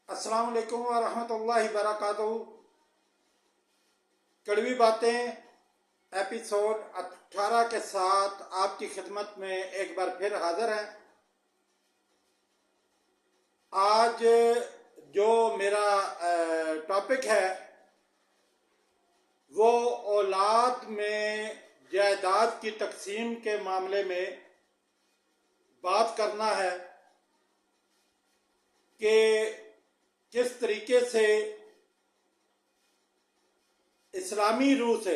السلام علیکم ورحمۃ اللہ وبرکاتہ۔ کڑوی باتیں ایپیسوڈ 18 کے ساتھ آپ کی خدمت میں ایک بار پھر حاضر ہیں۔ آج جو میرا ٹاپک ہے وہ اولاد میں جائیداد کی تقسیم کے معاملے میں بات کرنا ہے کہ کس طریقے سے اسلامی روح سے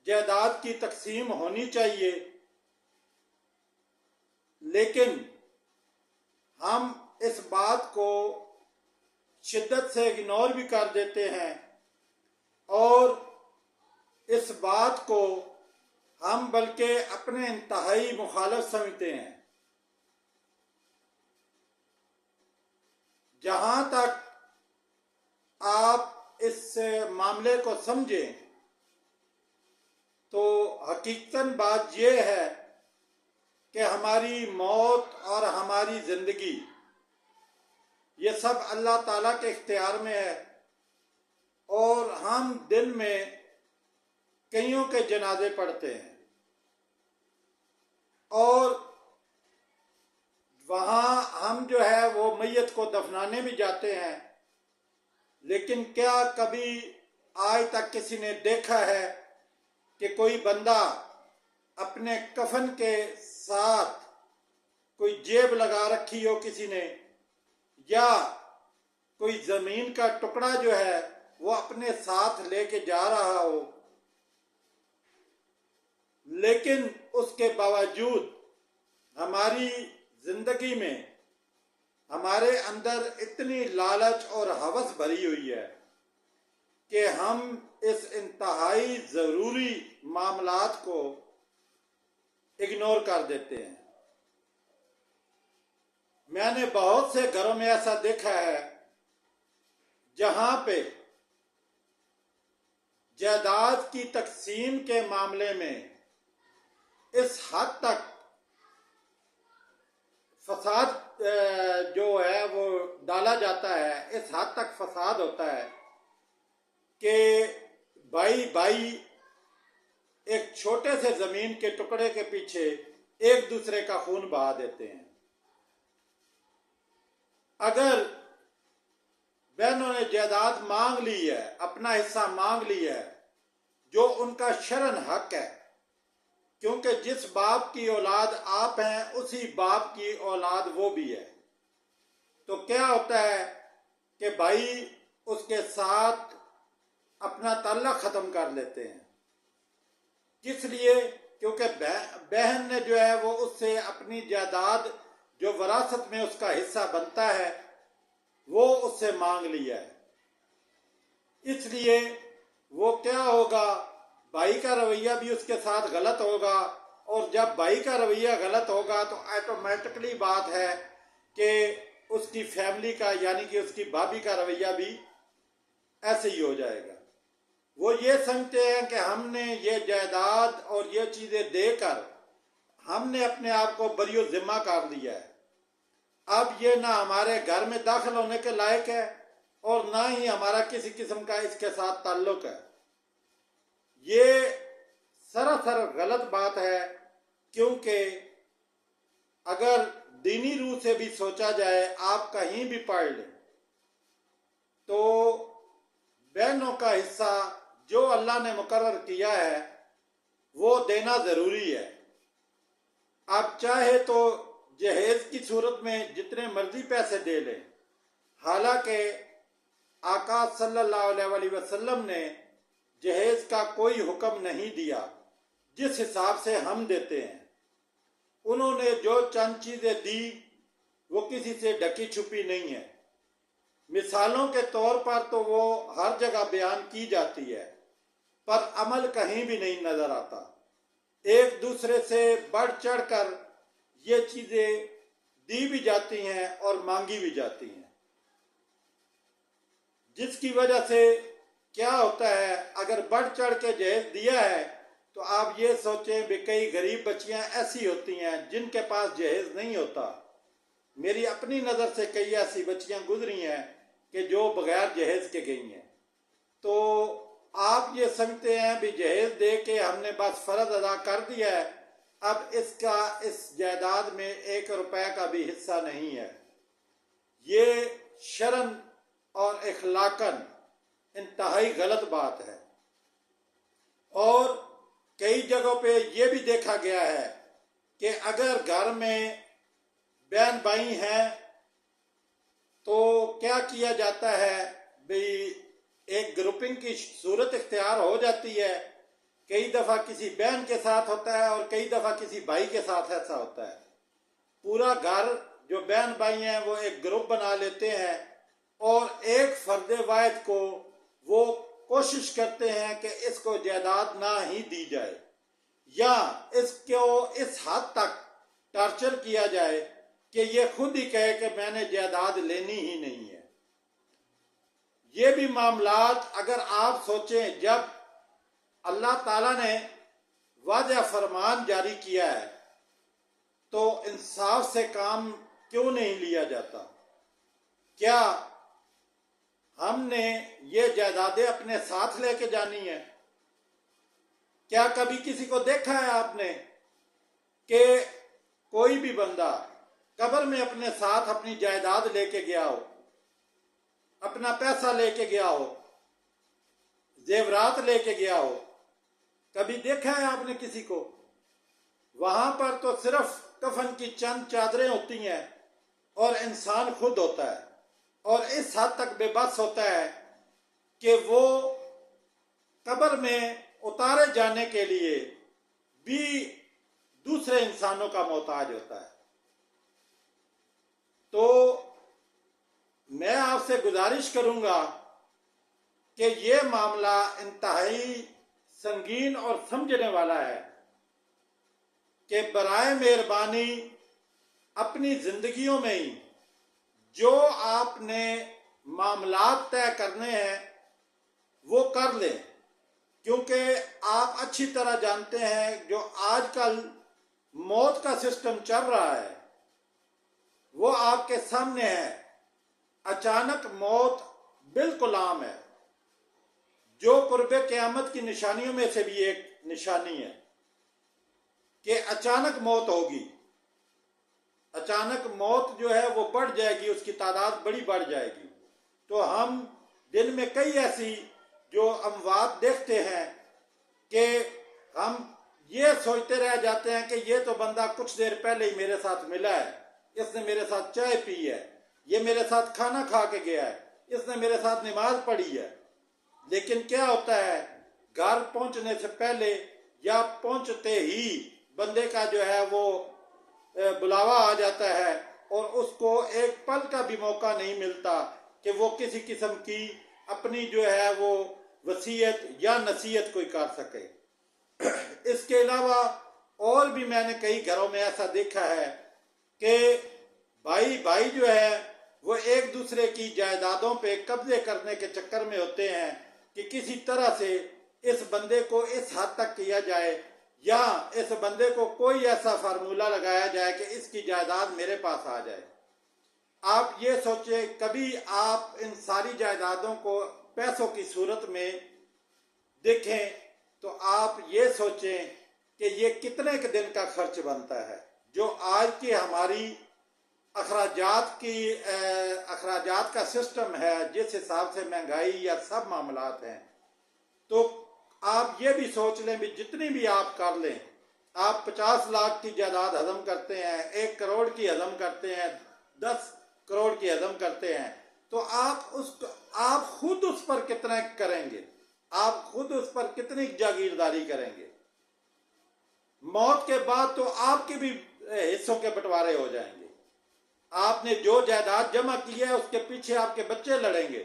جائیداد کی تقسیم ہونی چاہیے، لیکن ہم اس بات کو شدت سے اگنور بھی کر دیتے ہیں اور اس بات کو ہم بلکہ اپنے انتہائی مخالف سمجھتے ہیں۔ جہاں تک آپ اس معاملے کو سمجھیں تو حقیقتاً بات یہ ہے کہ ہماری موت اور ہماری زندگی یہ سب اللہ تعالیٰ کے اختیار میں ہے، اور ہم دن میں کئیوں کے جنازے پڑھتے ہیں اور وہاں ہم جو ہے وہ میت کو دفنانے بھی جاتے ہیں، لیکن کیا کبھی آج تک کسی نے دیکھا ہے کہ کوئی بندہ اپنے کفن کے ساتھ کوئی جیب لگا رکھی ہو کسی نے، یا کوئی زمین کا ٹکڑا جو ہے وہ اپنے ساتھ لے کے جا رہا ہو؟ لیکن اس کے باوجود ہماری زندگی میں ہمارے اندر اتنی لالچ اور ہوس بھری ہوئی ہے کہ ہم اس انتہائی ضروری معاملات کو اگنور کر دیتے ہیں۔ میں نے بہت سے گھروں میں ایسا دیکھا ہے جہاں پہ جائیداد کی تقسیم کے معاملے میں اس حد تک فساد جو ہے وہ ڈالا جاتا ہے، اس حد تک فساد ہوتا ہے کہ بھائی ایک چھوٹے سے زمین کے ٹکڑے کے پیچھے ایک دوسرے کا خون بہا دیتے ہیں۔ اگر بہنوں نے جائیداد مانگ لی ہے، اپنا حصہ مانگ لیا ہے جو ان کا شرعن حق ہے، کیونکہ جس باپ کی اولاد آپ ہیں اسی باپ کی اولاد وہ بھی ہے، تو کیا ہوتا ہے کہ بھائی اس کے ساتھ اپنا تعلق ختم کر لیتے ہیں، کس لیے؟ کیونکہ بہن نے جو ہے وہ اس سے اپنی جائیداد جو وراثت میں اس کا حصہ بنتا ہے وہ اس سے مانگ لیا ہے۔ اس لیے وہ کیا ہوگا، بھائی کا رویہ بھی اس کے ساتھ غلط ہوگا، اور جب بھائی کا رویہ غلط ہوگا تو آٹومیٹکلی بات ہے کہ اس کی فیملی کا یعنی کہ اس کی بھابھی کا رویہ بھی ایسے ہی ہو جائے گا۔ وہ یہ سمجھتے ہیں کہ ہم نے یہ جائیداد اور یہ چیزیں دے کر ہم نے اپنے آپ کو بری و ذمہ کر دیا ہے، اب یہ نہ ہمارے گھر میں داخل ہونے کے لائق ہے اور نہ ہی ہمارا کسی قسم کا اس کے ساتھ تعلق ہے۔ یہ سراسر غلط بات ہے، کیونکہ اگر دینی روح سے بھی سوچا جائے، آپ کہیں بھی پڑھ لیں تو بہنوں کا حصہ جو اللہ نے مقرر کیا ہے وہ دینا ضروری ہے۔ آپ چاہے تو جہیز کی صورت میں جتنے مرضی پیسے دے لیں، حالانکہ آقا صلی اللہ علیہ وسلم نے جہیز کا کوئی حکم نہیں دیا جس حساب سے ہم دیتے ہیں۔ انہوں نے جو چند چیزیں دی وہ کسی سے ڈھکی چھپی نہیں ہے، مثالوں کے طور پر تو وہ ہر جگہ بیان کی جاتی ہے، پر عمل کہیں بھی نہیں نظر آتا۔ ایک دوسرے سے بڑھ چڑھ کر یہ چیزیں دی بھی جاتی ہیں اور مانگی بھی جاتی ہیں، جس کی وجہ سے کیا ہوتا ہے، اگر بڑھ چڑھ کے جہیز دیا ہے تو آپ یہ سوچیں کہ کئی غریب بچیاں ایسی ہوتی ہیں جن کے پاس جہیز نہیں ہوتا، میری اپنی نظر سے کئی ایسی بچیاں گزری ہیں کہ جو بغیر جہیز کے گئی ہیں. تو آپ یہ سمجھتے ہیں بھی جہیز دے کے ہم نے بس فرض ادا کر دیا ہے، اب اس جائیداد میں 1 روپے کا بھی حصہ نہیں ہے. یہ شرعاً اور اخلاقاً انتہائی غلط بات ہے. اور کئی جگہوں پہ یہ بھی دیکھا گیا ہے کہ اگر گھر میں بہن بھائی ہیں تو کیا کیا جاتا ہے بھئی ایک گروپنگ کی صورت اختیار ہو جاتی ہے. کئی دفعہ کسی بہن کے ساتھ ہوتا ہے اور کئی دفعہ کسی بھائی کے ساتھ ایسا ہوتا ہے. پورا گھر جو بہن بھائی ہیں وہ ایک گروپ بنا لیتے ہیں اور ایک فرد واحد کو وہ کوشش کرتے ہیں کہ اس کو جائیداد نہ ہی دی جائے، یا اس کو اس حد تک ٹارچر کیا جائے کہ یہ خود ہی کہے کہ میں نے جائیداد لینی ہی نہیں ہے. یہ بھی معاملات اگر آپ سوچیں، جب اللہ تعالیٰ نے واضح فرمان جاری کیا ہے تو انصاف سے کام کیوں نہیں لیا جاتا؟ کیا ہم نے یہ جائیدادیں اپنے ساتھ لے کے جانی ہیں؟ کیا کبھی کسی کو دیکھا ہے آپ نے کہ کوئی بھی بندہ قبر میں اپنے ساتھ اپنی جائیداد لے کے گیا ہو، اپنا پیسہ لے کے گیا ہو، زیورات لے کے گیا ہو؟ کبھی دیکھا ہے آپ نے کسی کو؟ وہاں پر تو صرف کفن کی چند چادریں ہوتی ہیں اور انسان خود ہوتا ہے، اور اس حد تک بے بس ہوتا ہے کہ وہ قبر میں اتارے جانے کے لیے بھی دوسرے انسانوں کا محتاج ہوتا ہے. تو میں آپ سے گزارش کروں گا کہ یہ معاملہ انتہائی سنگین اور سمجھنے والا ہے کہ برائے مہربانی اپنی زندگیوں میں ہی جو آپ نے معاملات طے کرنے ہیں وہ کر لیں، کیونکہ آپ اچھی طرح جانتے ہیں جو آج کل موت کا سسٹم چل رہا ہے وہ آپ کے سامنے ہے. اچانک موت بالکل عام ہے، جو قرب قیامت کی نشانیوں میں سے بھی ایک نشانی ہے کہ اچانک موت ہوگی. اچانک موت جو ہے وہ بڑھ جائے گی، اس کی تعداد بڑی بڑھ جائے گی. تو ہم دن میں کئی ایسی جو اموات دیکھتے ہیں کہ ہم یہ سوچتے رہ جاتے ہیں کہ یہ تو بندہ کچھ دیر پہلے ہی میرے ساتھ ملا ہے، اس نے میرے ساتھ چائے پی ہے، یہ میرے ساتھ کھانا کھا کے گیا ہے، اس نے میرے ساتھ نماز پڑھی ہے. لیکن کیا ہوتا ہے، گھر پہنچنے سے پہلے یا پہنچتے ہی بندے کا جو ہے وہ بلاوا آ جاتا ہے اور اس کو ایک پل کا بھی موقع نہیں ملتا کہ وہ کسی قسم کی اپنی جو ہے وہ وصیت یا نصیحت کوئی کر سکے. اس کے علاوہ اور بھی میں نے کئی گھروں میں ایسا دیکھا ہے کہ بھائی جو ہے وہ ایک دوسرے کی جائیدادوں پہ قبضے کرنے کے چکر میں ہوتے ہیں کہ کسی طرح سے اس بندے کو اس حد تک کیا جائے یا اس بندے کو کوئی ایسا فارمولہ لگایا جائے کہ اس کی جائیداد میرے پاس آ جائے. آپ یہ سوچیں، کبھی آپ ان ساری جائیدادوں کو پیسوں کی صورت میں دیکھیں تو آپ یہ سوچیں کہ یہ کتنے کے دن کا خرچ بنتا ہے. جو آج کی ہماری اخراجات کا سسٹم ہے، جس حساب سے مہنگائی یا سب معاملات ہیں، تو آپ یہ بھی سوچ لیں بھی جتنی بھی آپ کر لیں، آپ 50 لاکھ کی جائیداد ہضم کرتے ہیں، 1 کروڑ کی ہضم کرتے ہیں، 10 کروڑ کی ہضم کرتے ہیں، تو آپ خود اس پر کتنا کریں گے؟ آپ خود اس پر کتنی جاگیرداری کریں گے؟ موت کے بعد تو آپ کے بھی حصوں کے بٹوارے ہو جائیں گے. آپ نے جو جائیداد جمع کی ہے اس کے پیچھے آپ کے بچے لڑیں گے،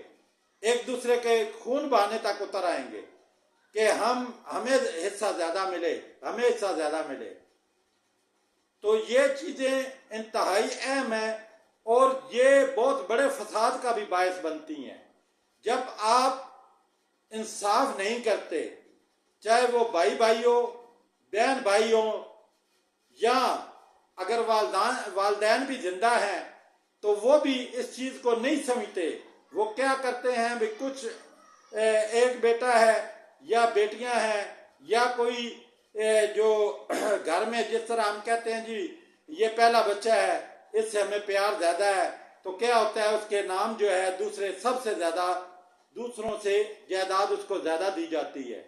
ایک دوسرے کے خون بہانے تک اتر آئیں گے کہ ہمیں حصہ زیادہ ملے، ہمیں حصہ زیادہ ملے. تو یہ چیزیں انتہائی اہم ہیں اور یہ بہت بڑے فساد کا بھی باعث بنتی ہیں. جب آپ انصاف نہیں کرتے، چاہے وہ بھائی ہو، بہن بھائی ہو، یا اگر والدین بھی زندہ ہیں تو وہ بھی اس چیز کو نہیں سمجھتے. وہ کیا کرتے ہیں بھی کچھ ایک بیٹا ہے یا بیٹیاں ہیں یا کوئی جو گھر میں جس طرح ہم کہتے ہیں جی یہ پہلا بچہ ہے اس سے ہمیں پیار زیادہ ہے، تو کیا ہوتا ہے اس کے نام جو ہے دوسرے سب سے زیادہ دوسروں سے جائیداد اس کو زیادہ دی جاتی ہے.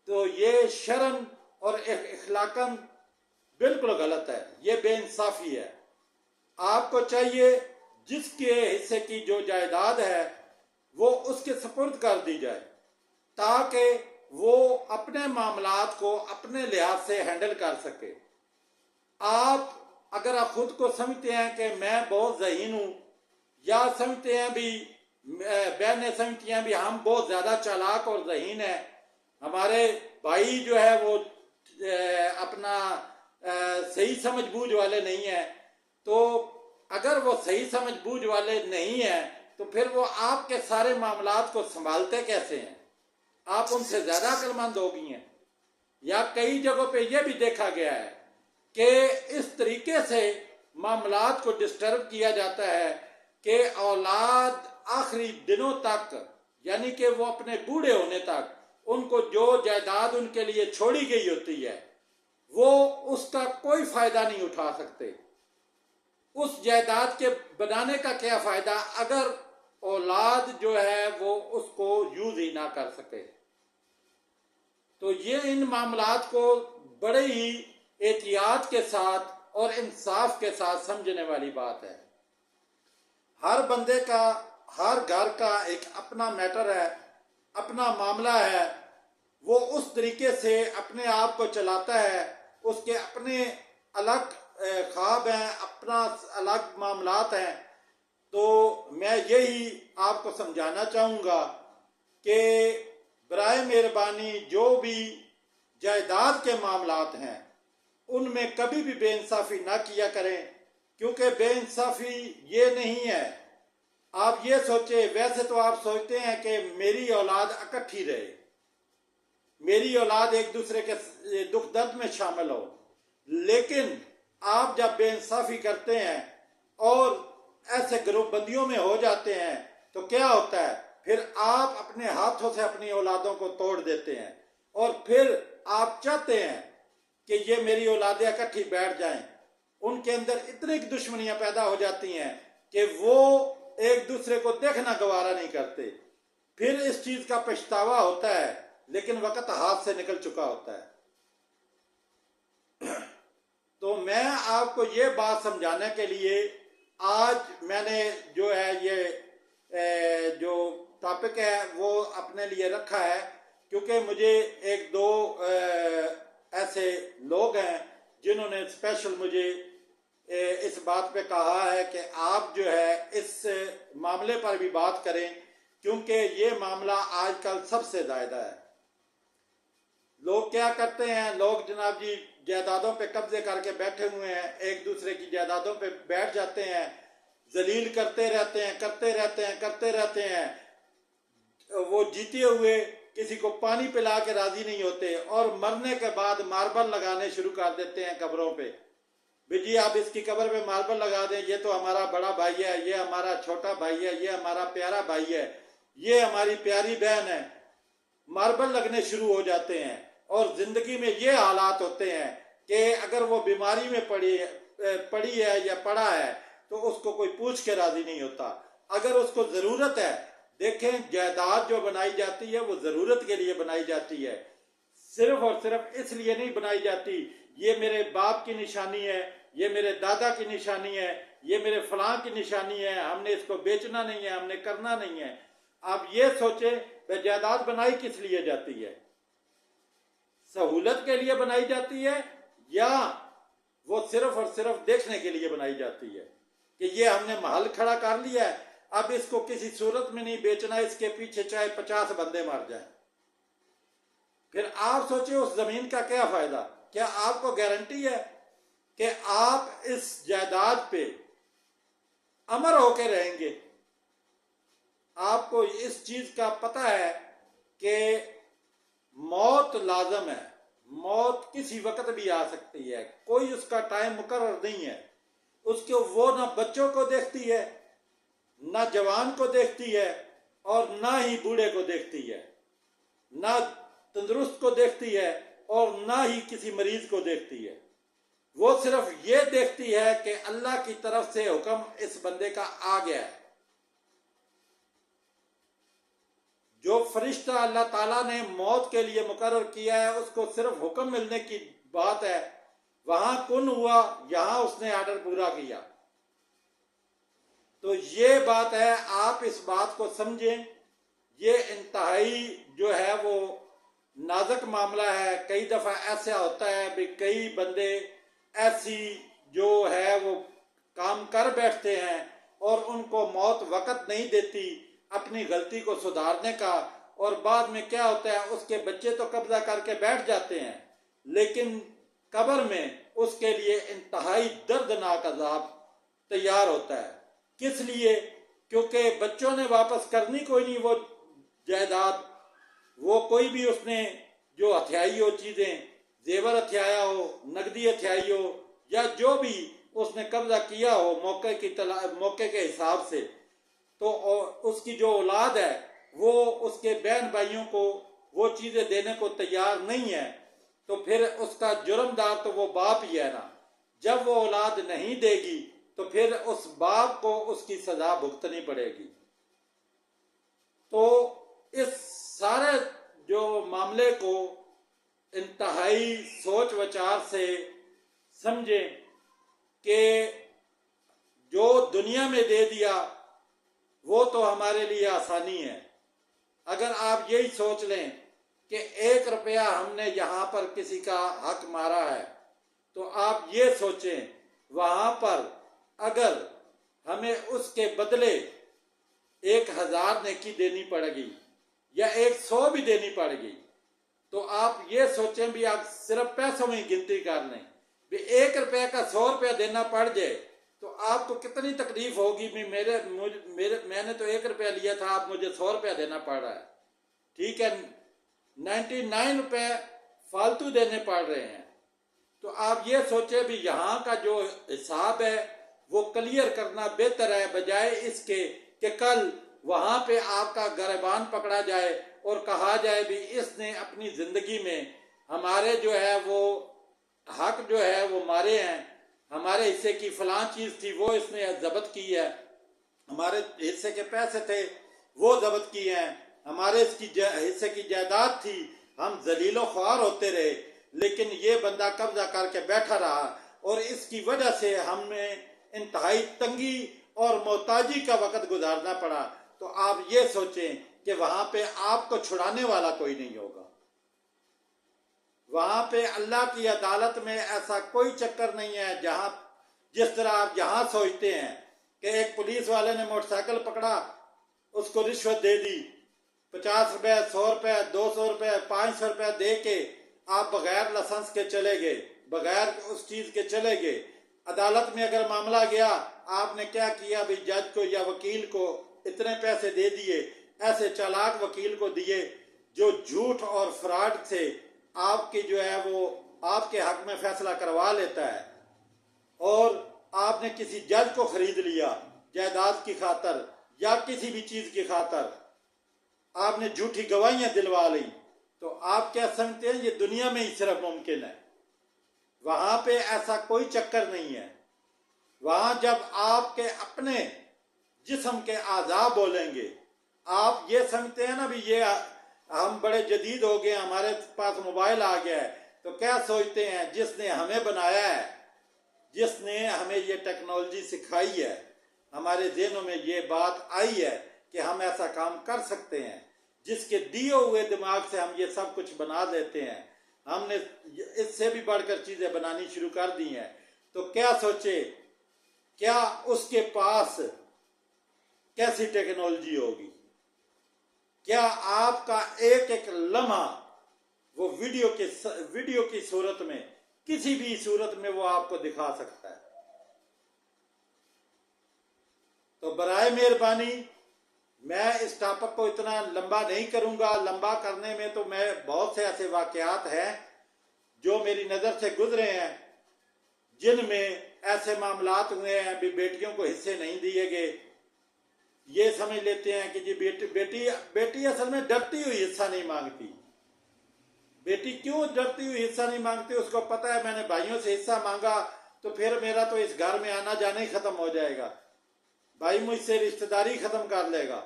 تو یہ شرعاً اور اخلاقاً بالکل غلط ہے، یہ بے انصافی ہے. آپ کو چاہیے جس کے حصے کی جو جائیداد ہے وہ اس کے سپرد کر دی جائے تاکہ وہ اپنے معاملات کو اپنے لحاظ سے ہینڈل کر سکے. اگر آپ خود کو سمجھتے ہیں کہ میں بہت ذہین ہوں یا سمجھتے ہیں بھی بہنیں سمجھتی ہیں بھی ہم بہت زیادہ چالاک اور ذہین ہیں، ہمارے بھائی جو ہے وہ اپنا صحیح سمجھ بوجھ والے نہیں ہیں، تو اگر وہ صحیح سمجھ بوجھ والے نہیں ہیں تو پھر وہ آپ کے سارے معاملات کو سنبھالتے کیسے ہیں؟ آپ ان سے زیادہ عقل مند ہو گئی ہیں. یا کئی جگہوں پہ یہ بھی دیکھا گیا ہے کہ اس طریقے سے معاملات کو ڈسٹرب کیا جاتا ہے کہ اولاد آخری دنوں تک یعنی کہ وہ اپنے بوڑھے ہونے تک ان کو جو جائیداد ان کے لیے چھوڑی گئی ہوتی ہے وہ اس کا کوئی فائدہ نہیں اٹھا سکتے. اس جائیداد کے بنانے کا کیا فائدہ اگر اولاد جو ہے وہ اس کو یوز ہی نہ کر سکے. تو یہ ان معاملات کو بڑے ہی احتیاط کے ساتھ اور انصاف کے ساتھ سمجھنے والی بات ہے. ہر بندے کا ہر گھر کا ایک اپنا میٹر ہے، اپنا معاملہ ہے، وہ اس طریقے سے اپنے آپ کو چلاتا ہے، اس کے اپنے الگ خواب ہیں، اپنا الگ معاملات ہیں. تو میں یہی آپ کو سمجھانا چاہوں گا کہ برائے مہربانی جو بھی جائیداد کے معاملات ہیں ان میں کبھی بھی بے انصافی نہ کیا کریں، کیونکہ بے انصافی یہ نہیں ہے. آپ یہ سوچیں، ویسے تو آپ سوچتے ہیں کہ میری اولاد اکٹھی رہے، میری اولاد ایک دوسرے کے دکھ درد میں شامل ہو، لیکن آپ جب بے انصافی کرتے ہیں اور ایسے گروپ بندیوں میں ہو جاتے ہیں تو کیا ہوتا ہے؟ پھر آپ اپنے ہاتھوں سے اپنی اولادوں کو توڑ دیتے ہیں اور پھر آپ چاہتے ہیں کہ یہ میری اولادیں اکٹھی بیٹھ جائیں. ان کے اندر اتنی دشمنیاں پیدا ہو جاتی ہیں کہ وہ ایک دوسرے کو دیکھنا گوارا نہیں کرتے. پھر اس چیز کا پچھتاوا ہوتا ہے لیکن وقت ہاتھ سے نکل چکا ہوتا ہے. تو میں آپ کو یہ بات سمجھانے کے لیے آج میں نے جو ہے یہ جو ٹاپک ہے وہ اپنے لیے رکھا ہے، کیونکہ مجھے ایک دو ایسے لوگ ہیں جنہوں نے اسپیشل مجھے اس بات پہ کہا ہے کہ آپ جو ہے اس معاملے پر بھی بات کریں، کیونکہ یہ معاملہ آج کل سب سے زیادہ ہے. لوگ کیا کرتے ہیں، لوگ جناب جی جائیدادوں پہ قبضے کر کے بیٹھے ہوئے ہیں، ایک دوسرے کی جائیدادوں پہ بیٹھ جاتے ہیں، ذلیل کرتے رہتے ہیں. وہ جیتے ہوئے کسی کو پانی پلا کے راضی نہیں ہوتے اور مرنے کے بعد ماربل لگانے شروع کر دیتے ہیں قبروں پہ. جی آپ اس کی قبر پہ ماربل لگا دیں، یہ تو ہمارا بڑا بھائی ہے، یہ ہمارا چھوٹا بھائی ہے، یہ ہمارا پیارا بھائی ہے، یہ ہماری پیاری بہن ہے. ماربل لگنے شروع ہو جاتے ہیں اور زندگی میں یہ حالات ہوتے ہیں کہ اگر وہ بیماری میں پڑی ہے یا پڑا ہے تو اس کو کوئی پوچھ کے راضی نہیں ہوتا. اگر اس کو ضرورت ہے، دیکھیں جائیداد جو بنائی جاتی ہے وہ ضرورت کے لیے بنائی جاتی ہے، صرف اور صرف اس لیے نہیں بنائی جاتی یہ میرے باپ کی نشانی ہے، یہ میرے دادا کی نشانی ہے، یہ میرے فلاں کی نشانی ہے، ہم نے اس کو بیچنا نہیں ہے، ہم نے کرنا نہیں ہے. آپ یہ سوچیں کہ جائیداد بنائی کس لیے جاتی ہے؟ سہولت کے لیے بنائی جاتی ہے یا وہ صرف اور صرف دیکھنے کے لیے بنائی جاتی ہے کہ یہ ہم نے محل کھڑا کر لیا ہے، اب اس کو کسی صورت میں نہیں بیچنا، اس کے پیچھے چاہے 50 بندے مر جائیں. پھر آپ سوچیں اس زمین کا کیا فائدہ؟ کیا آپ کو گارنٹی ہے کہ آپ اس جائیداد پہ امر ہو کے رہیں گے؟ آپ کو اس چیز کا پتہ ہے کہ موت لازم ہے، موت کسی وقت بھی آ سکتی ہے، کوئی اس کا ٹائم مقرر نہیں ہے. اس کو وہ نہ بچوں کو دیکھتی ہے، نہ جوان کو دیکھتی ہے، اور نہ ہی بوڑھے کو دیکھتی ہے، نہ تندرست کو دیکھتی ہے اور نہ ہی کسی مریض کو دیکھتی ہے۔ وہ صرف یہ دیکھتی ہے کہ اللہ کی طرف سے حکم اس بندے کا آ گیا ہے۔ جو فرشتہ اللہ تعالیٰ نے موت کے لیے مقرر کیا ہے، اس کو صرف حکم ملنے کی بات ہے، وہاں کن ہوا، یہاں اس نے آرڈر پورا کیا۔ تو یہ بات ہے، آپ اس بات کو سمجھیں۔ یہ انتہائی جو ہے وہ نازک معاملہ ہے۔ کئی دفعہ ایسا ہوتا ہے بھی کئی بندے ایسی جو ہے وہ کام کر بیٹھتے ہیں اور ان کو موت وقت نہیں دیتی اپنی غلطی کو سدھارنے کا، اور بعد میں کیا ہوتا ہے، اس کے بچے تو قبضہ کر کے بیٹھ جاتے ہیں، لیکن قبر میں اس کے لیے انتہائی دردناک عذاب تیار ہوتا ہے۔ کس لیے؟ کیونکہ بچوں نے واپس کرنی کوئی نہیں وہ جائیداد، وہ کوئی بھی اس نے جو ہتھیائی ہو چیزیں، زیور ہتھیایا ہو، نقدی ہتھیائی ہو، یا جو بھی اس نے قبضہ کیا ہو موقع کے حساب سے، تو اس کی جو اولاد ہے وہ اس کے بہن بھائیوں کو وہ چیزیں دینے کو تیار نہیں ہے، تو پھر اس کا جرمدار تو وہ باپ ہی ہے نا۔ جب وہ اولاد نہیں دے گی تو پھر اس باپ کو اس کی سزا بھگتنی پڑے گی۔ تو اس سارے جو معاملے کو انتہائی سوچ وچار سے سمجھیں کہ جو دنیا میں دے دیا وہ تو ہمارے لیے آسانی ہے۔ اگر آپ یہی سوچ لیں کہ 1 روپیہ ہم نے یہاں پر کسی کا حق مارا ہے، تو آپ یہ سوچیں وہاں پر اگر ہمیں اس کے بدلے 1000 نیکی دینی پڑے گی یا 100 بھی دینی پڑے گی، تو آپ یہ سوچیں بھی آپ صرف پیسوں میں گنتی کر لیں بھی 1 روپے کا 100 روپیہ دینا پڑ جائے تو آپ کو کتنی تکلیف ہوگی بھی میں نے تو 1 روپیہ لیا تھا، آپ مجھے 100 روپیہ دینا پڑ رہا ہے۔ ٹھیک ہے، 99 روپے فالتو دینے پڑ رہے ہیں۔ تو آپ یہ سوچیں بھی یہاں کا جو حساب ہے وہ کلیئر کرنا بہتر ہے، بجائے اس کے کہ کل وہاں پہ آپ کا گریبان پکڑا جائے اور کہا جائے بھی اس نے اپنی زندگی میں ہمارے جو ہے وہ حق جو ہے وہ مارے ہیں، ہمارے حصے کی فلاں چیز تھی وہ اس نے ضبط کی ہے، ہمارے حصے کے پیسے تھے وہ ضبط کیے ہیں، ہمارے حصے کی جائیداد تھی، ہم ذلیل و خوار ہوتے رہے، لیکن یہ بندہ قبضہ کر کے بیٹھا رہا، اور اس کی وجہ سے ہمیں انتہائی تنگی اور محتاجی کا وقت گزارنا پڑا۔ تو آپ یہ سوچیں کہ وہاں پہ آپ کو چھڑانے والا کوئی نہیں ہوگا، وہاں پہ اللہ کی عدالت میں ایسا کوئی چکر نہیں ہے جہاں جس طرح آپ یہاں سوچتے ہیں کہ ایک پولیس والے نے موٹر سائیکل پکڑا، اس کو رشوت دے دی، 50 روپے، 100 روپے، 200 روپے، 500 روپے دے کے آپ بغیر لائسنس کے چلے گئے، بغیر اس چیز کے چلے گئے، عدالت میں اگر معاملہ گیا، آپ نے کیا کیا بھی جج کو یا وکیل کو اتنے پیسے دے دیے، ایسے چالاک وکیل کو دیے جو جھوٹ اور فراڈ سے آپ کی جو ہے وہ آپ کے حق میں فیصلہ کروا لیتا ہے، اور آپ نے کسی جج کو خرید لیا جائیداد کی خاطر یا کسی بھی چیز کی خاطر، آپ نے جھوٹی گواہیاں دلوا لی، تو آپ کیا سمجھتے ہیں یہ دنیا میں ہی صرف ممکن ہے، وہاں پہ ایسا کوئی چکر نہیں ہے۔ وہاں جب آپ کے اپنے جسم کے اعضاء بولیں گے، آپ یہ سمجھتے ہیں نا بھی یہ ہم بڑے جدید ہو گئے، ہمارے پاس موبائل آ گیا ہے، تو کیا سوچتے ہیں جس نے ہمیں بنایا ہے، جس نے ہمیں یہ ٹیکنالوجی سکھائی ہے، ہمارے ذہنوں میں یہ بات آئی ہے کہ ہم ایسا کام کر سکتے ہیں، جس کے دیے ہوئے دماغ سے ہم یہ سب کچھ بنا دیتے ہیں، ہم نے اس سے بھی بڑھ کر چیزیں بنانی شروع کر دی ہیں، تو کیا سوچے کیا اس کے پاس کیسی ٹیکنالوجی ہوگی؟ کیا آپ کا ایک ایک لمحہ وہ ویڈیو کی صورت میں کسی بھی صورت میں وہ آپ کو دکھا سکتا ہے؟ تو برائے مہربانی میں اس ٹاپک کو اتنا لمبا نہیں کروں گا، لمبا کرنے میں تو میں بہت سے ایسے واقعات ہیں جو میری نظر سے گزرے ہیں جن میں ایسے معاملات ہوئے ہیں بھی بیٹیوں کو حصے نہیں دیے گئے، یہ سمجھ لیتے ہیں کہ جی بیٹی اصل میں ڈرتی ہوئی حصہ نہیں مانگتی۔ بیٹی کیوں ڈرتی ہوئی حصہ نہیں مانگتی؟ اس کو پتہ ہے میں نے بھائیوں سے حصہ مانگا تو پھر میرا تو اس گھر میں آنا جانا ہی ختم ہو جائے گا، بھائی مجھ سے رشتہ داری ختم کر لے گا۔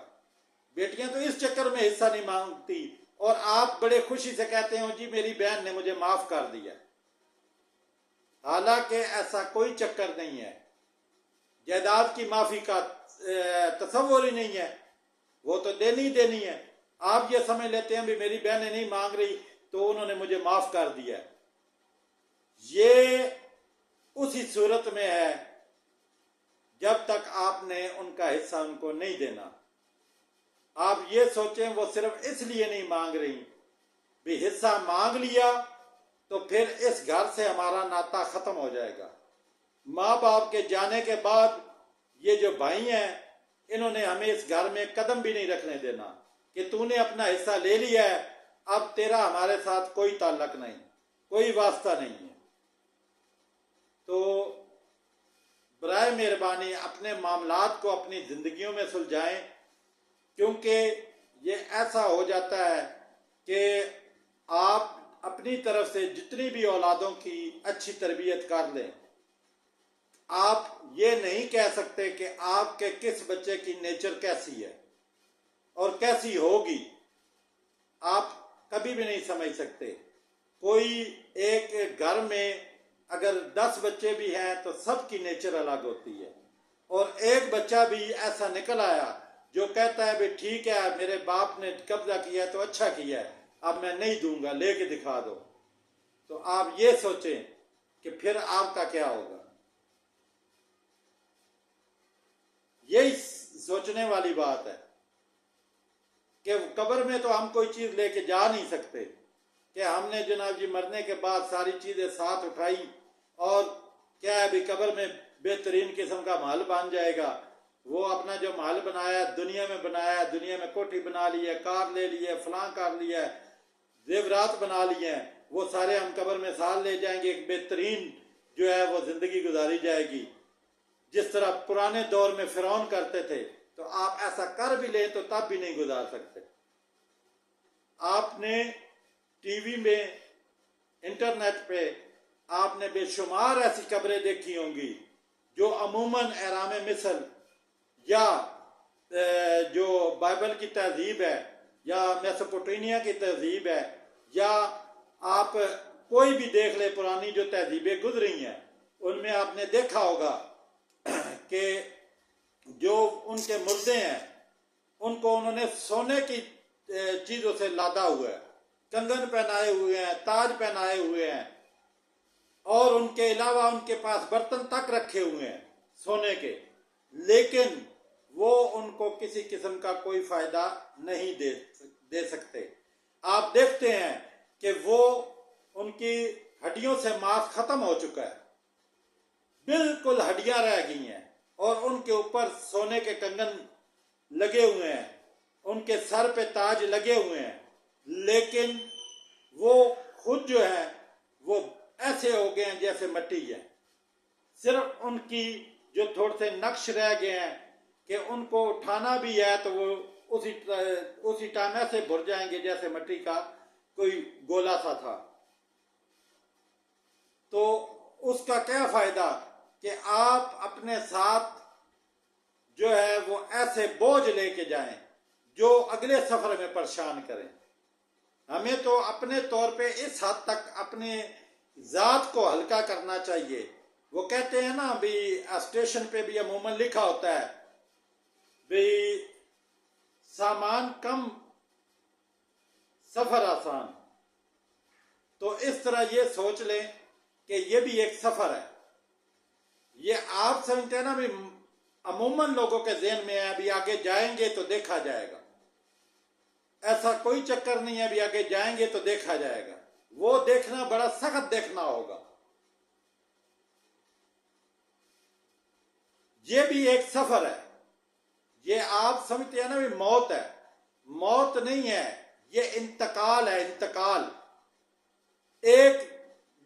بیٹیاں تو اس چکر میں حصہ نہیں مانگتی، اور آپ بڑے خوشی سے کہتے ہو جی میری بہن نے مجھے معاف کر دیا، حالانکہ ایسا کوئی چکر نہیں ہے۔ جائیداد کی معافی کا تصور ہی نہیں ہے، وہ تو دینی ہے۔ آپ یہ سمجھ لیتے ہیں بھی میری بہنیں نہیں مانگ رہی تو انہوں نے مجھے معاف کر دیا۔ یہ اسی صورت میں ہے جب تک آپ نے ان کا حصہ ان کو نہیں دینا۔ آپ یہ سوچیں وہ صرف اس لیے نہیں مانگ رہی، بھی حصہ مانگ لیا تو پھر اس گھر سے ہمارا ناتا ختم ہو جائے گا۔ ماں باپ کے جانے کے بعد یہ جو بھائی ہیں انہوں نے ہمیں اس گھر میں قدم بھی نہیں رکھنے دینا کہ تو نے اپنا حصہ لے لیا ہے، اب تیرا ہمارے ساتھ کوئی تعلق نہیں، کوئی واسطہ نہیں ہے۔ تو برائے مہربانی اپنے معاملات کو اپنی زندگیوں میں سلجھائیں، کیونکہ یہ ایسا ہو جاتا ہے کہ آپ اپنی طرف سے جتنی بھی اولادوں کی اچھی تربیت کر لیں، آپ یہ نہیں کہہ سکتے کہ آپ کے کس بچے کی نیچر کیسی ہے اور کیسی ہوگی، آپ کبھی بھی نہیں سمجھ سکتے۔ کوئی ایک گھر میں اگر 10 بچے بھی ہیں تو سب کی نیچر الگ ہوتی ہے، اور ایک بچہ بھی ایسا نکل آیا جو کہتا ہے بھی ٹھیک ہے میرے باپ نے قبضہ کیا ہے تو اچھا کیا ہے، اب میں نہیں دوں گا، لے کے دکھا دو، تو آپ یہ سوچیں کہ پھر آپ کا کیا ہوگا۔ یہی سوچنے والی بات ہے کہ قبر میں تو ہم کوئی چیز لے کے جا نہیں سکتے کہ ہم نے جناب جی مرنے کے بعد ساری چیزیں ساتھ اٹھائی اور کیا ہے بھی قبر میں بہترین قسم کا محل بن جائے گا۔ وہ اپنا جو محل بنایا دنیا میں بنایا، دنیا میں کوٹھی بنا لی ہے، کار لے لی ہے، فلاں کر لیا ہے، زیورات بنا لیے ہیں، وہ سارے ہم قبر میں ساتھ لے جائیں گے، ایک بہترین جو ہے وہ زندگی گزاری جائے گی، جس طرح پرانے دور میں فرعون کرتے تھے۔ تو آپ ایسا کر بھی لیں تو تب بھی نہیں گزار سکتے۔ آپ نے ٹی وی میں، انٹرنیٹ پہ آپ نے بے شمار ایسی قبریں دیکھی ہوں گی جو عموماً اہرام مصر یا جو بائبل کی تہذیب ہے یا میسوپوٹیمیا کی تہذیب ہے، یا آپ کوئی بھی دیکھ لے پرانی جو تہذیبیں گزری ہیں، ان میں آپ نے دیکھا ہوگا کہ جو ان کے مردے ہیں ان کو انہوں نے سونے کی چیزوں سے لادا ہوا ہے، کنگن پہنائے ہوئے ہیں، تاج پہنائے ہوئے ہیں، اور ان کے علاوہ ان کے پاس برتن تک رکھے ہوئے ہیں سونے کے، لیکن وہ ان کو کسی قسم کا کوئی فائدہ نہیں دے سکتے۔ آپ دیکھتے ہیں کہ وہ ان کی ہڈیوں سے ماس ختم ہو چکا ہے، بالکل ہڈیاں رہ گئی ہیں، اور ان کے اوپر سونے کے کنگن لگے ہوئے ہیں، ان کے سر پہ تاج لگے ہوئے ہیں، لیکن وہ خود جو ہے وہ ایسے ہو گئے ہیں جیسے مٹی ہے۔ صرف ان کی جو تھوڑے سے نقش رہ گئے ہیں کہ ان کو اٹھانا بھی ہے تو وہ اسی ٹائم ایسے بھر جائیں گے جیسے مٹی کا کوئی گولا سا تھا۔ تو اس کا کیا فائدہ کہ آپ اپنے ساتھ جو ہے وہ ایسے بوجھ لے کے جائیں جو اگلے سفر میں پریشان کریں۔ ہمیں تو اپنے طور پہ اس حد تک اپنے ذات کو ہلکا کرنا چاہیے۔ وہ کہتے ہیں نا بھی اسٹیشن پہ بھی عموماً لکھا ہوتا ہے بھی سامان کم سفر آسان، تو اس طرح یہ سوچ لیں کہ یہ بھی ایک سفر ہے۔ یہ آپ سمجھتے ہیں نا بھی عموماً لوگوں کے ذہن میں ہے ابھی آگے جائیں گے تو دیکھا جائے گا، ایسا کوئی چکر نہیں ہے ابھی آگے جائیں گے تو دیکھا جائے گا، وہ دیکھنا بڑا سخت دیکھنا ہوگا۔ یہ بھی ایک سفر ہے، یہ آپ سمجھتے ہیں نا بھی موت ہے، موت نہیں ہے، یہ انتقال ہے، انتقال۔ ایک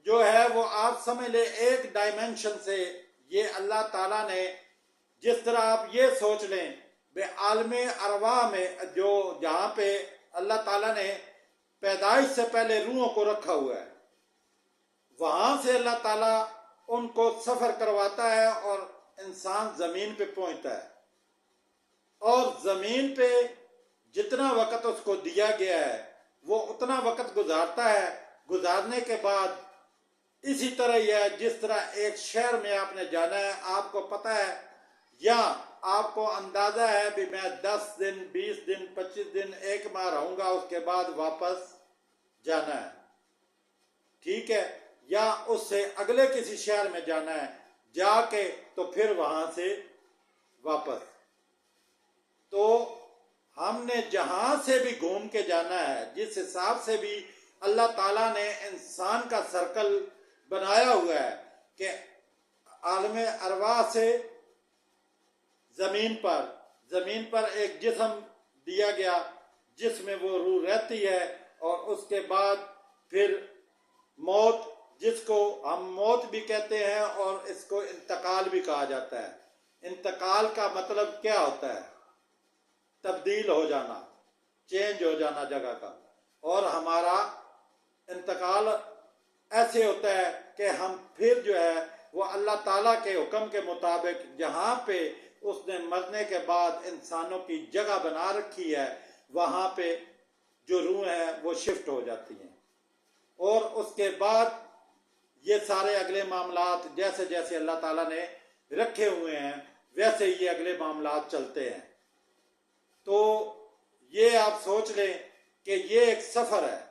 جو ہے وہ آپ سمجھ لیں ایک ڈائمینشن سے یہ اللہ تعالیٰ نے جس طرح آپ یہ سوچ لیں بے عالم ارواح میں جو جہاں پہ اللہ تعالیٰ نے پیدائش سے پہلے روحوں کو رکھا ہوا ہے، وہاں سے اللہ تعالیٰ ان کو سفر کرواتا ہے اور انسان زمین پہ پہنچتا ہے، اور زمین پہ جتنا وقت اس کو دیا گیا ہے وہ اتنا وقت گزارتا ہے۔ گزارنے کے بعد اسی طرح یہ ہے جس طرح ایک شہر میں آپ نے جانا ہے، آپ کو پتہ ہے یا آپ کو اندازہ ہے بھی میں 10 دن 20 دن 25 دن 1 ماہ رہوں گا، اس کے بعد واپس جانا ہے، ٹھیک ہے، یا اس سے اگلے کسی شہر میں جانا ہے، جا کے تو پھر وہاں سے واپس۔ تو ہم نے جہاں سے بھی گھوم کے جانا ہے، جس حساب سے بھی اللہ تعالیٰ نے انسان کا سرکل بنایا ہوا ہے کہ عالم ارواح سے زمین پر ایک جسم دیا گیا جس میں وہ روح رہتی ہے، اور اس کے بعد پھر موت، جس کو ہم موت بھی کہتے ہیں اور اس کو انتقال بھی کہا جاتا ہے۔ انتقال کا مطلب کیا ہوتا ہے؟ تبدیل ہو جانا، چینج ہو جانا جگہ کا، اور ہمارا انتقال ایسے ہوتا ہے کہ ہم پھر جو ہے وہ اللہ تعالیٰ کے حکم کے مطابق جہاں پہ اس نے مرنے کے بعد انسانوں کی جگہ بنا رکھی ہے وہاں پہ جو روح ہیں وہ شفٹ ہو جاتی ہیں، اور اس کے بعد یہ سارے اگلے معاملات جیسے جیسے اللہ تعالیٰ نے رکھے ہوئے ہیں ویسے یہ اگلے معاملات چلتے ہیں۔ تو یہ آپ سوچ لیں کہ یہ ایک سفر ہے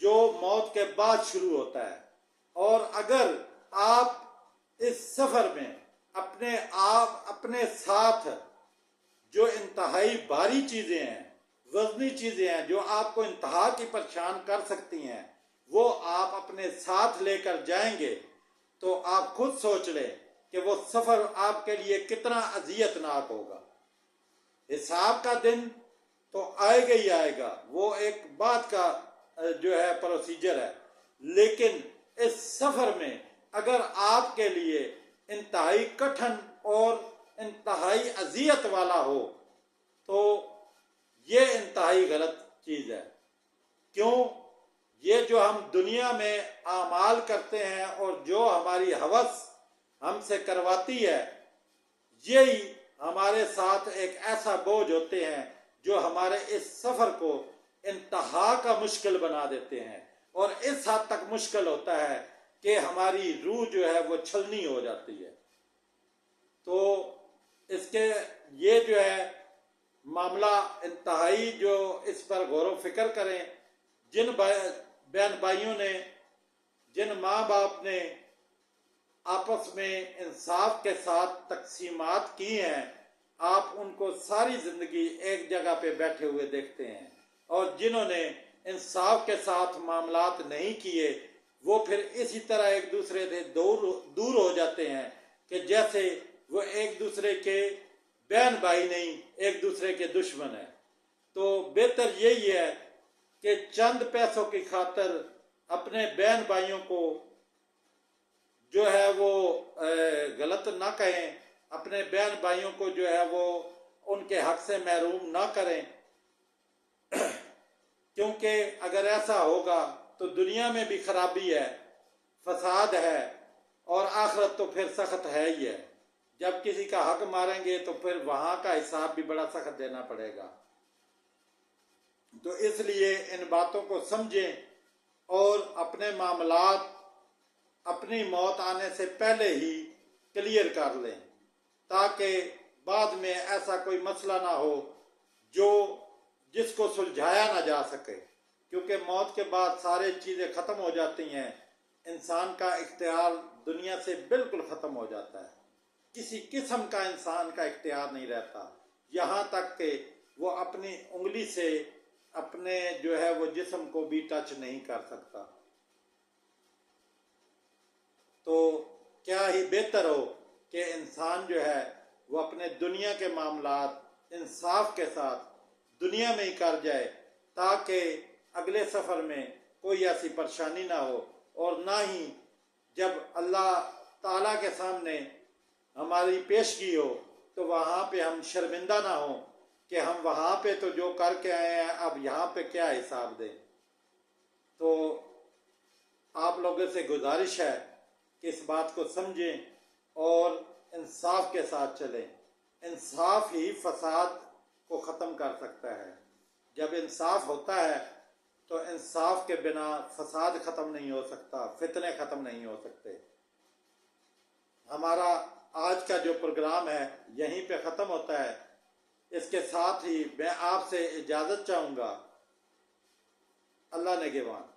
جو موت کے بعد شروع ہوتا ہے، اور اگر آپ اس سفر میں اپنے ساتھ جو انتہائی بھاری چیزیں ہیں، وزنی چیزیں ہیں جو آپ کو انتہا کی پریشان کر سکتی ہیں، وہ آپ اپنے ساتھ لے کر جائیں گے تو آپ خود سوچ لیں کہ وہ سفر آپ کے لیے کتنا اذیت ناک ہوگا۔ حساب کا دن تو آئے گا ہی آئے گا، وہ ایک بات کا جو ہے پروسیجر ہے، لیکن اس سفر میں اگر آپ کے لیے انتہائی کٹھن اور انتہائی اذیت والا ہو تو یہ انتہائی غلط چیز ہے۔ کیوں؟ یہ جو ہم دنیا میں اعمال کرتے ہیں اور جو ہماری ہوس ہم سے کرواتی ہے، یہی ہمارے ساتھ ایک ایسا بوجھ ہوتے ہیں جو ہمارے اس سفر کو انتہا کا مشکل بنا دیتے ہیں، اور اس حد تک مشکل ہوتا ہے کہ ہماری روح جو ہے وہ چھلنی ہو جاتی ہے۔ تو اس کے یہ جو ہے معاملہ انتہائی جو اس پر غور و فکر کریں، جن بہن بھائیوں نے، جن ماں باپ نے آپس میں انصاف کے ساتھ تقسیمات کی ہیں، آپ ان کو ساری زندگی ایک جگہ پہ بیٹھے ہوئے دیکھتے ہیں، اور جنہوں نے انصاف کے ساتھ معاملات نہیں کیے وہ پھر اسی طرح ایک دوسرے سے دور ہو جاتے ہیں کہ جیسے وہ ایک دوسرے کے بہن بھائی نہیں، ایک دوسرے کے دشمن ہیں۔ تو بہتر یہی ہے کہ چند پیسوں کی خاطر اپنے بہن بھائیوں کو جو ہے وہ غلط نہ کہیں، اپنے بہن بھائیوں کو جو ہے وہ ان کے حق سے محروم نہ کریں، کیونکہ اگر ایسا ہوگا تو دنیا میں بھی خرابی ہے، فساد ہے، اور آخرت تو پھر سخت ہے ہی ہے۔ جب کسی کا حق ماریں گے تو پھر وہاں کا حساب بھی بڑا سخت دینا پڑے گا۔ تو اس لیے ان باتوں کو سمجھیں اور اپنے معاملات اپنی موت آنے سے پہلے ہی کلیئر کر لیں، تاکہ بعد میں ایسا کوئی مسئلہ نہ ہو جس کو سلجھایا نہ جا سکے، کیونکہ موت کے بعد سارے چیزیں ختم ہو جاتی ہیں، انسان کا اختیار دنیا سے بالکل ختم ہو جاتا ہے، کسی قسم کا انسان کا اختیار نہیں رہتا، یہاں تک کہ وہ اپنی انگلی سے اپنے جو ہے وہ جسم کو بھی ٹچ نہیں کر سکتا۔ تو کیا ہی بہتر ہو کہ انسان جو ہے وہ اپنے دنیا کے معاملات انصاف کے ساتھ دنیا میں ہی کر جائے، تاکہ اگلے سفر میں کوئی ایسی پریشانی نہ ہو، اور نہ ہی جب اللہ تعالیٰ کے سامنے ہماری پیشگی ہو تو وہاں پہ ہم شرمندہ نہ ہوں کہ ہم وہاں پہ تو جو کر کے آئے ہیں اب یہاں پہ کیا حساب دیں۔ تو آپ لوگوں سے گزارش ہے کہ اس بات کو سمجھیں اور انصاف کے ساتھ چلیں۔ انصاف ہی فساد کو ختم کر سکتا ہے۔ جب انصاف ہوتا ہے تو انصاف کے بنا فساد ختم نہیں ہو سکتا، فتنے ختم نہیں ہو سکتے۔ ہمارا آج کا جو پروگرام ہے یہیں پہ ختم ہوتا ہے۔ اس کے ساتھ ہی میں آپ سے اجازت چاہوں گا۔ اللہ نگہبان۔